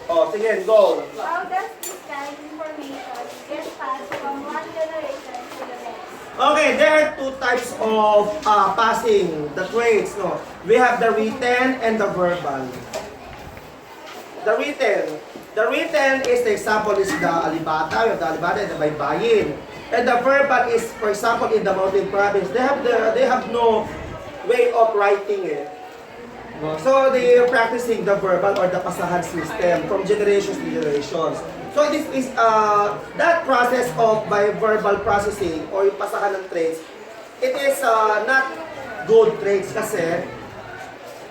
Oh, sige, go. How does this kind of information get passed from one generation to the next? Okay, there are two types of passing the traits. No, we have the written and the verbal. The written is the example is the alibata, the alibata and the baybayin. And the verbal is, for example, in the mountain province, they have no way of writing it. No? So they are practicing the verbal or the pasahan system from generations to generations. So this is that process of by verbal processing or yung pasahan ng traits, it is not good traits kasi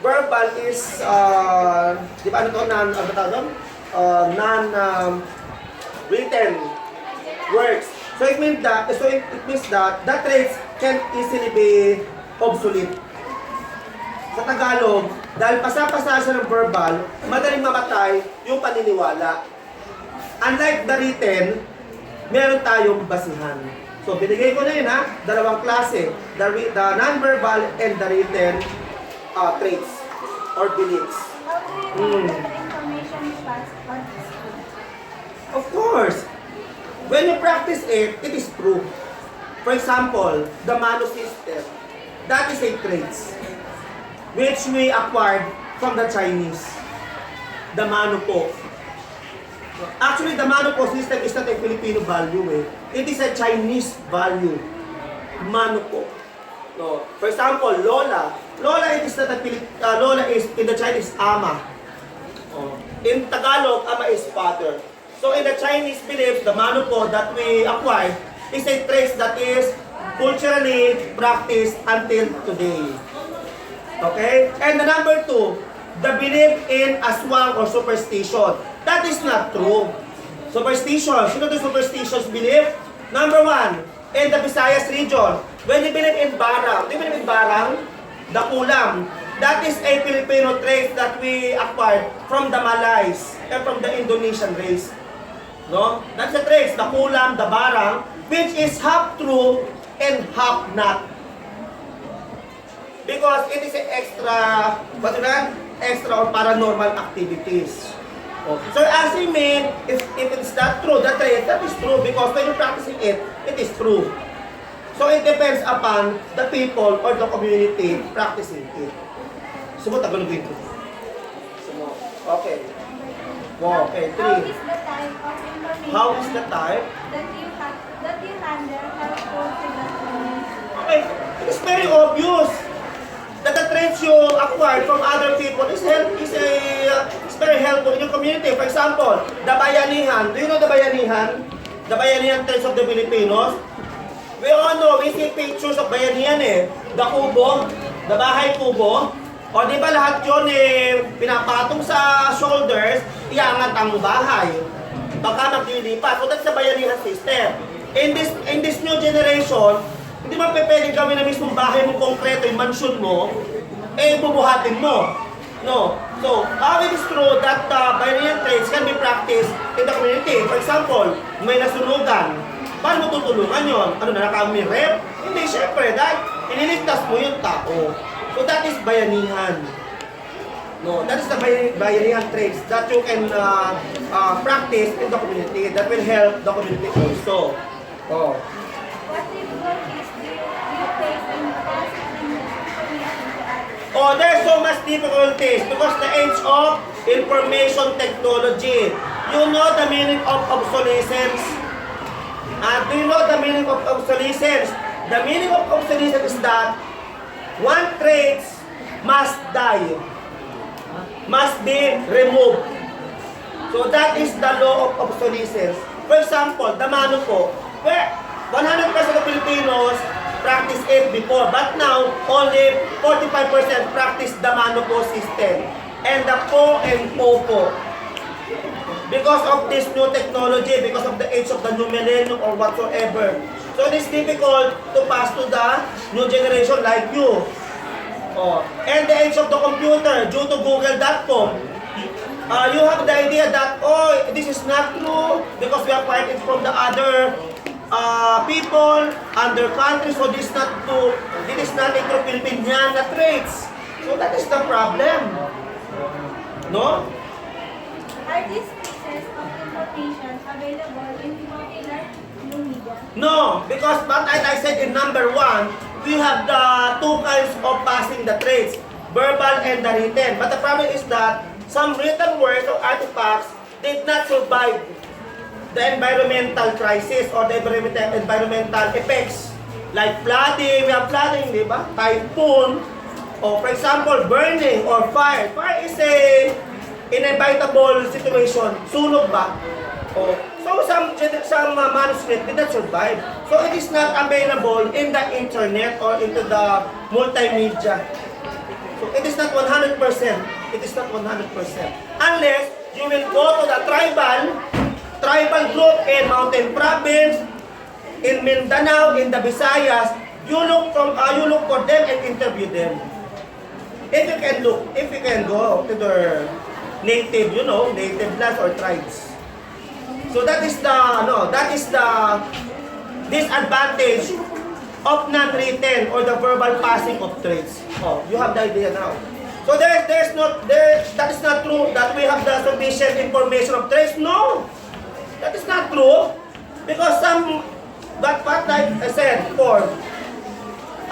verbal is di ba ano to written words. So it means that that traits can easily be obsolete. Sa Tagalog, dahil pasa-pasa siya ng verbal, madaling mamatay yung paniniwala. Unlike the written, meron tayong basihan. So binigay ko na yun ha, dalawang klase, the non-verbal and the written traits or beliefs. How do you know that the information is passed on is true? Of course, when you practice it, it is true. For example, the Mano system, that is a traits which we acquired from the Chinese. The Mano po. Actually, the Mano po system is not a Filipino value. It is a Chinese value. Mano po. No. For example, Lola. Lola, it is not a Lola is in the Chinese ama. Oh. In Tagalog, ama is father. So in the Chinese beliefs, the Mano po that we acquired is a trace that is culturally practiced until today. Okay? And the number two, the belief in aswang or superstition. That is not true. Superstition. Sino the superstitious belief? Number one, in the Visayas region, when you believe in barang, do you believe in barang? The kulam. That is a Filipino trait that we acquired from the Malays and from the Indonesian race. No? That's the traits, the kulam, the barang, which is half true and half not. Because it is an extra, what is that? Extra or paranormal activities. Okay. So as I mean, if it's not true, the trait, that is true because when you're practicing it, it is true. So it depends upon the people or the community practicing it. Sumot, tagalogin ko. Sumot. Okay. Wow, okay, three. How is the type of information How is the type? that you handle helpful to the community? Okay, it is very obvious that the traits you acquired from other people is very helpful in your community. For example, the bayanihan. Do you know the bayanihan? The bayanihan traits of the Filipinos. We all know, we see pictures of bayanihan The kubo, the bahay kubo. O di ba lahat yun pinapatong sa shoulders, iangat ang bahay. Baka maglilipat. So that's the bayanihan system. In this new generation, hindi ba pwedeng gawin na mismong bahay mo konkreto, yung mansion mo, bubuhatin mo. No. So, how it is true that bayanihan traits can be practiced in the community. For example, may nasunugan. Paano mo tutulungan yun? Ano, nakakami rep? Hindi, syempre, dahil iniligtas mo yung tao. So, that is bayanihan. No, that is the bayanihan traits that you can practice in the community that will help the community also. Oh. What difficulties do you face in passing this information to others? Oh, there's so much difficulties because the age of information technology. You know the meaning of obsolescence? Do you know the meaning of obsolescence? The meaning of obsolescence is that one trait must die, must be removed. So that is the law of obsolescence. For example, the Mano po, where 100% of Filipinos practice it before, but now only 45% practice the Mano po system and the po and po po. Because of this new technology, because of the age of the new millennium or whatsoever. So it is difficult to pass to the new generation like you. Oh. And the age of the computer, due to google.com, you have the idea that, oh, this is not true because we acquired it from the other people, other countries, so this is not true. This is not a true Filipinian traits. So that is the problem. No? Are these pieces of information available in popular new media? No, because but as I said in number 1, we have the two kinds of passing the traits, verbal and the written. But the problem is that some written words or artifacts did not survive the environmental crisis or the environmental effects. Like flooding, we have flooding, di ba? Typhoon, or for example, burning or fire. Fire is a inevitable situation. Sunog ba? Oh. So some manuscript did not survive. So it is not available in the internet or into the multimedia. So it is not 100%. It is not 100%. Unless you will go to the tribal group in Mountain Province, in Mindanao, in the Visayas, you look for them and interview them. If you can go to their native, native lands or tribes. So that is the disadvantage of non-written or the verbal passing of traits. Oh, you have the idea now. So that is not true that we have the sufficient information of traits. No, that is not true because what I said before,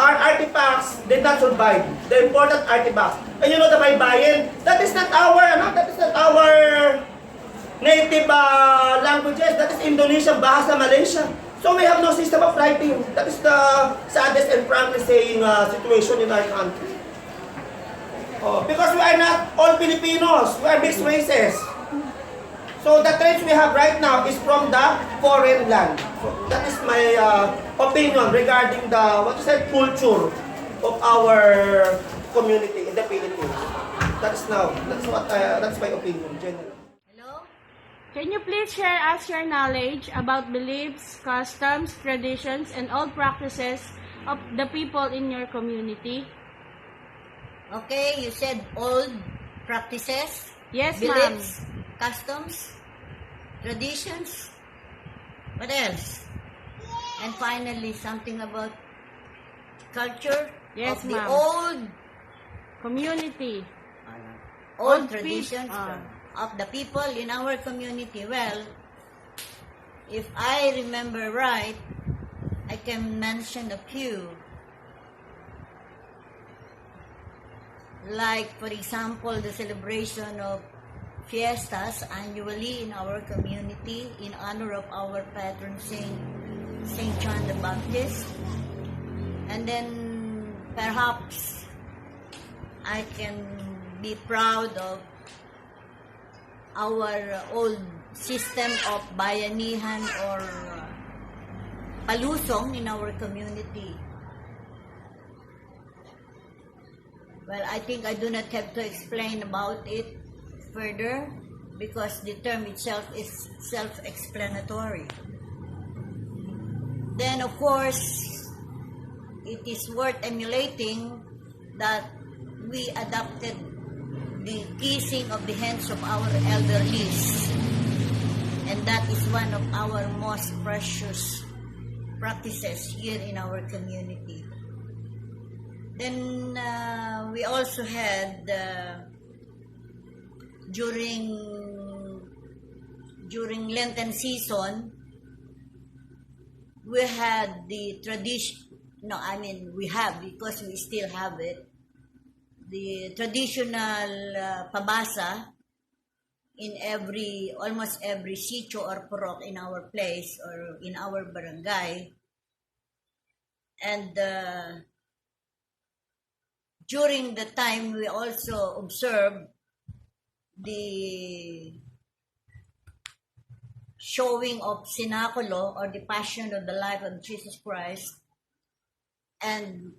our artifacts did not survive. The important artifacts. And the baybayin, that is not our native languages. That is Indonesian, Bahasa Malaysia. So we have no system of writing. That is the saddest and frankly saying situation in our country. Because we are not all Filipinos. We are mixed races. So the traits we have right now is from the foreign land. So that is my opinion regarding the culture of our community in the Philippines. That's my opinion, generally. Hello? Can you please share us your knowledge about beliefs, customs, traditions, and old practices of the people in your community? Okay, you said old practices, Yes, ma'am. beliefs, customs, traditions. What else? And finally, something about culture Yes, of the ma'am. old Community. old Old traditions peop- of the people in our community. Well, if I remember right, I can mention a few. Like, for example, the celebration of fiestas annually in our community in honor of our patron Saint John the Baptist. And then perhaps I can be proud of our old system of bayanihan or palusong in our community. Well, I think I do not have to explain about it further because the term itself is self-explanatory. Then, of course, it is worth emulating that we adopted the kissing of the hands of our elderlies, and that is one of our most precious practices here in our community. Then we also had during Lenten season, we had the tradition. No, I mean we have because we still have it. The traditional pabasa in almost every sitio or purok in our place or in our barangay, and during the time we also observed the showing of Sinaculo or the Passion of the Life of Jesus Christ, and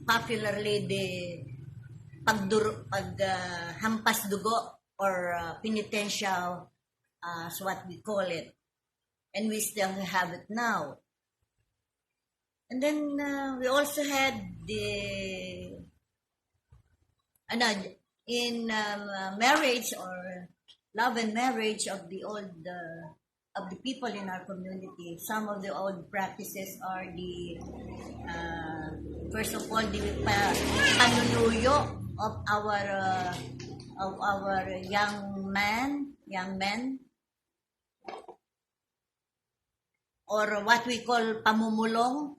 popularly the hampas dugo or penitential, is what we call it, and we still have it now. And then we also had in marriage or love and marriage of the people in our community. Some of the old practices are the first of all the panunuyo of our of our young men, or what we call pamumulong.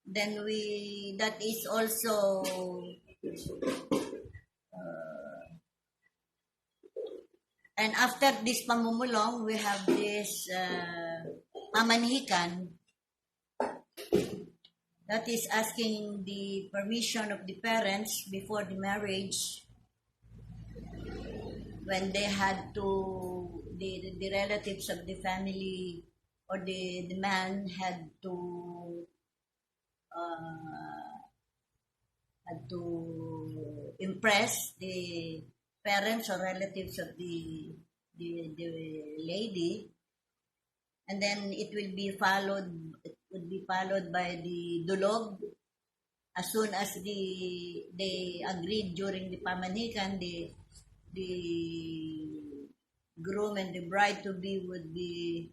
Then that is also and after this pamumulong, we have this pamanhikan, that is asking the permission of the parents before the marriage, when they had to, the relatives of the family or the man had to impress the parents or relatives of the lady, and then it would be followed by the dulog. As soon as they agreed during the pamanhikan, the groom and the bride to be would be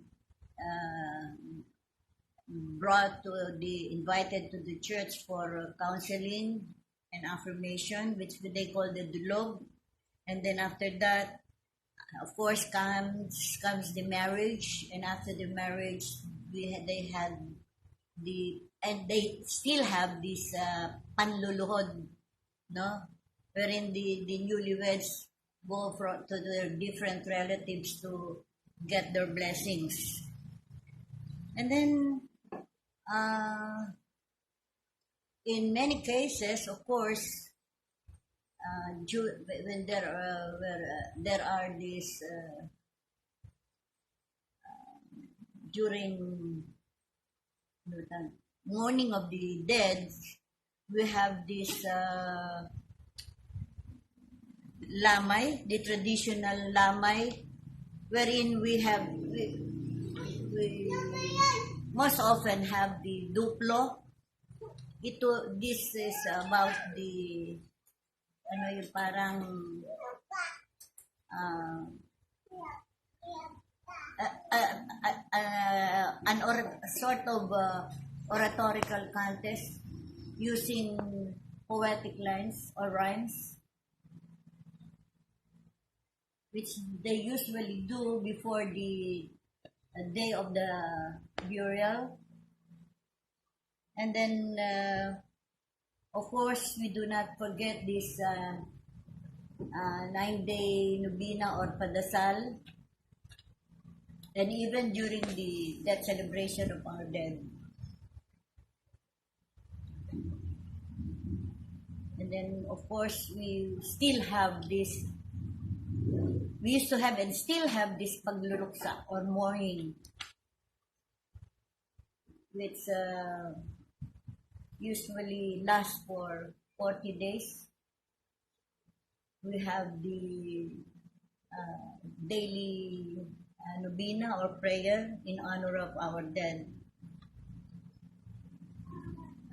invited to the church for counseling and affirmation, which they call the dulog. And then after that, of course, comes the marriage, and after the marriage, they still have this panluluhod, no, wherein the newlyweds go to their different relatives to get their blessings. And then, in many cases, of course, when there are these during mourning of the dead, we have this lamay, the traditional lamay, wherein we most often have the duplo. This is about the yung parang sort of oratorical contest using poetic lines or rhymes, which they usually do before the day of the burial. And then, of course, we do not forget this 9-day nubina or padasal, and even during the death celebration of our dead. And then, of course, we still have this, we used to have and still have this pagluluksa or mourning, which usually lasts for 40 days. We have the daily nobina or prayer in honor of our dead.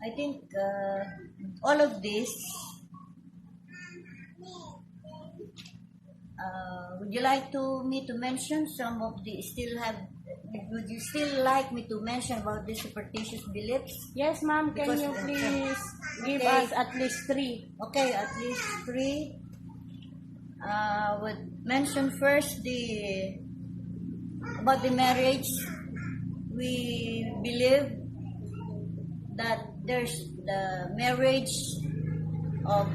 I think all of this, would you like me to mention some of the would you still like me to mention about the superstitious beliefs? Yes, ma'am. Can you please give us at least 3? Okay, at least 3. Would mention first about the marriage. We believe that there's the marriage of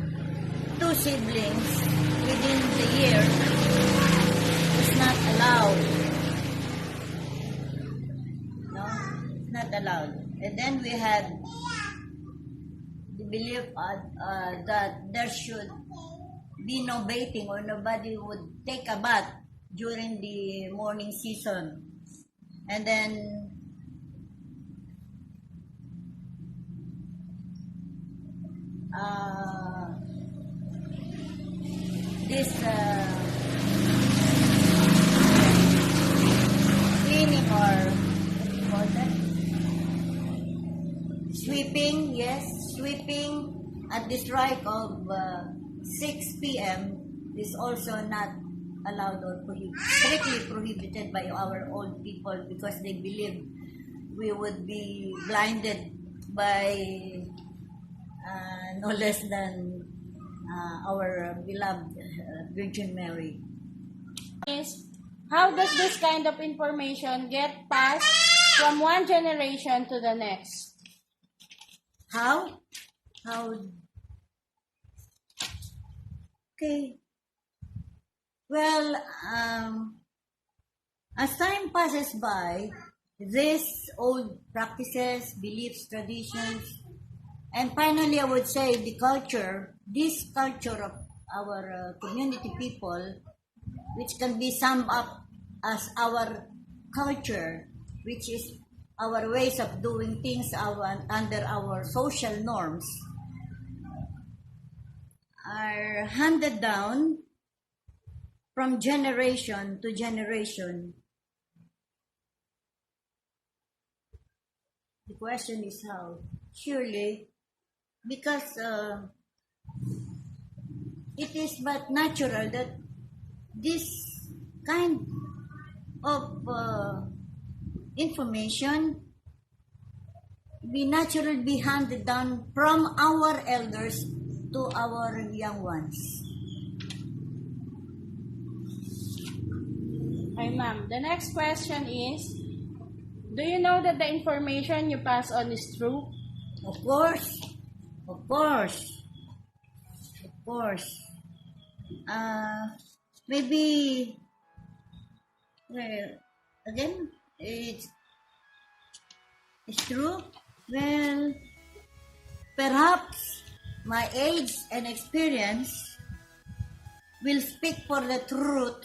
2 siblings within the year is not allowed. No, it's not allowed. And then we had the belief that there should be no bathing, or nobody would take a bath during the morning season. And then this cleaning or what that? Sweeping, yes, sweeping at the strike of 6 p.m. is also not allowed or strictly prohibited by our old people, because they believe we would be blinded by no less than our beloved Virgin Mary. Is how does this kind of information get passed from one generation to the next? How? How? Okay. Well, as time passes by, these old practices, beliefs, traditions, and finally, I would say the culture, this culture of our community people, which can be summed up as our culture, which is our ways of doing things under our social norms, are handed down from generation to generation. The question is how? Surely, because it is but natural that this kind of information be handed down from our elders to our young ones. Hi, ma'am. The next question is, do you know that the information you pass on is true? Of course, of course, of course. Maybe, well, again, it's true. Well, perhaps my age and experience will speak for the truth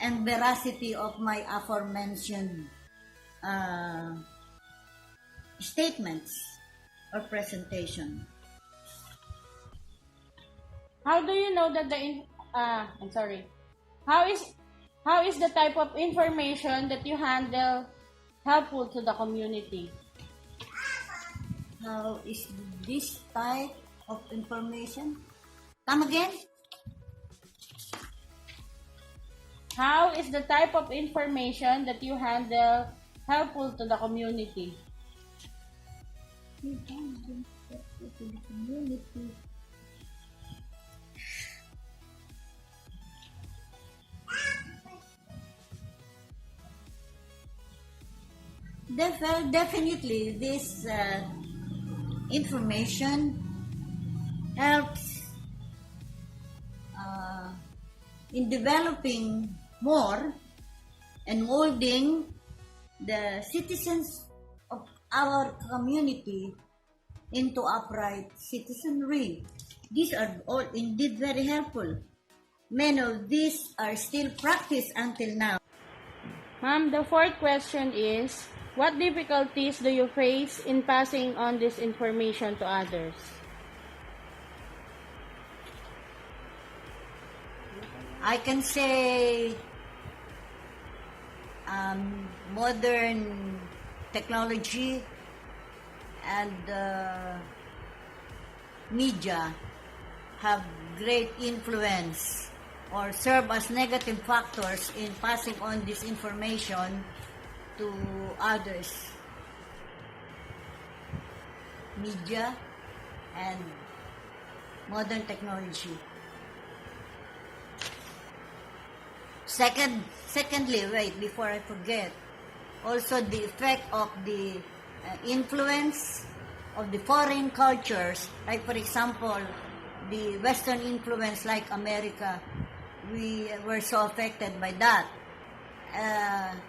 and veracity of my aforementioned statements or presentation. How do you know that I'm sorry. How is the type of information that you handle helpful to the community? How is this type of information? Come again? How is the type of information that you handle helpful to the community? Definitely, this information helps in developing more and molding the citizens of our community into upright citizenry. These are all indeed very helpful. Many of these are still practiced until now. Ma'am, the fourth question is, what difficulties do you face in passing on this information to others? I can say modern technology and media have great influence or serve as negative factors in passing on this information to others. Media and modern technology. Secondly, wait, before I forget, also the effect of the influence of the foreign cultures, like for example, the Western influence like America, we were so affected by that.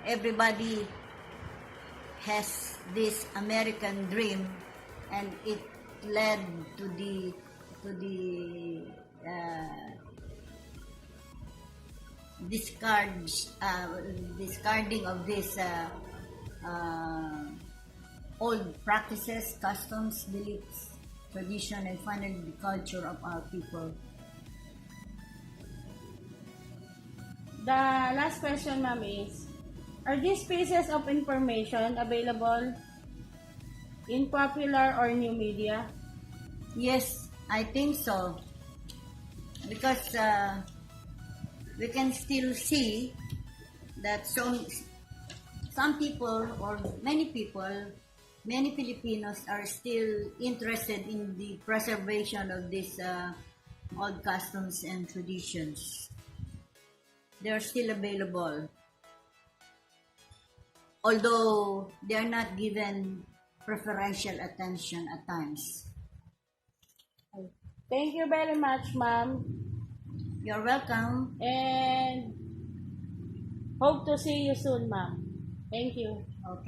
Everybody has this American dream, and it led to the discarding of these old practices, customs, beliefs, tradition, and finally the culture of our people. The last question, ma'am, is, are these pieces of information available in popular or new media? Yes, I think so. Because we can still see that some people or many Filipinos are still interested in the preservation of these old customs and traditions. They're still available, although they are not given preferential attention at times. Thank you very much, ma'am. You're welcome. And hope to see you soon, ma'am. Thank you. Okay.